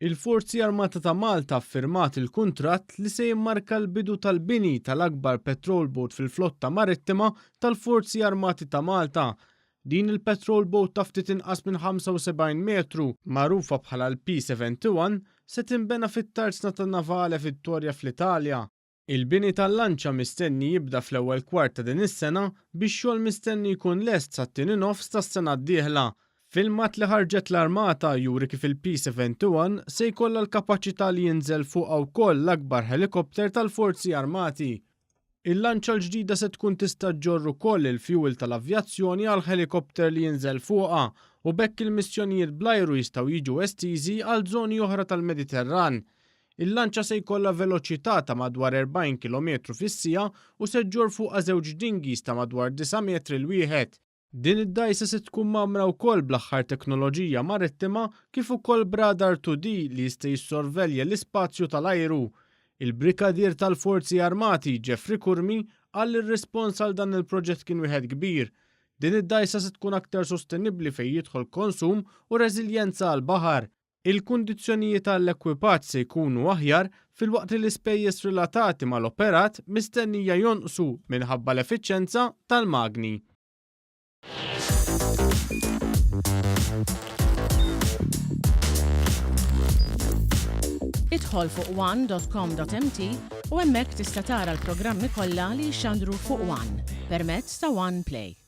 Il-Forzi Armata ta' Malta affirmat il-kuntratt li se jimmarka l-bidu tal-bini tal-akbar patrol boat fil-flotta marittima tal-Forzi Armati ta' Malta. Din il-patrol boat ta' ftit inqas minn 75 metru, magħrufa bħala l-P-71, se tinbena fit-tarzna tan-navale Vittoria fl-Italja. Il-bini tal-lanċa mistenni jibda fl-ewwel kwart ta' din is-sena biex xogħol mistenni jkun lest sat-tieni nofs tas-sena d-dieħla. Filmat li ħarġet l-armata juri kif il-P-71 se jkollha l-kapaċità li jinżel fuqha wkoll l-akbar helikopter tal-Forzi Armati. Il-lanċa l-ġdida se tkun tista' ġġorr ukoll il-fuel tal-avjazzjoni għal helikopter li jinżel fuqha u bekk il-missjonijiet bl-ajru jistgħu jiġu estiżi għal żoni oħra tal-Mediterran. Il-lanċa se jkollha veloċità ta' madwar 40 km fis-siegħa u se ġġorr fuqha żewġ dinghies ta' madwar 9 metri l wieħed. Din id-dajsa se tkun magħmra wkoll bl-aħħar teknoloġija marittima kif ukoll b'radar 2D li jista' jissorvelja l-ispazju tal-ajru. Il-Brigadier tal-Forzi Armati Jeffrey Kurmi qal li r-rispons għal dan il-proġett kien wieħed kbir. Din id-dajsa se tkun aktar sostenibbli fejn jidħol konsum u reżiljenza għall baħar. Il-kundizzjonijiet għall-ekwipaġġ se jkunu aħjar filwaqt li l-ispejjeż relatati mal-operat mistennija jonqsu minħabba l-effiċjenza tal-magni. Idħol fuq one.com.mt u hemmhekk tista' tara l-programmi kollha li jxandru fuq One permezz ta' One Play.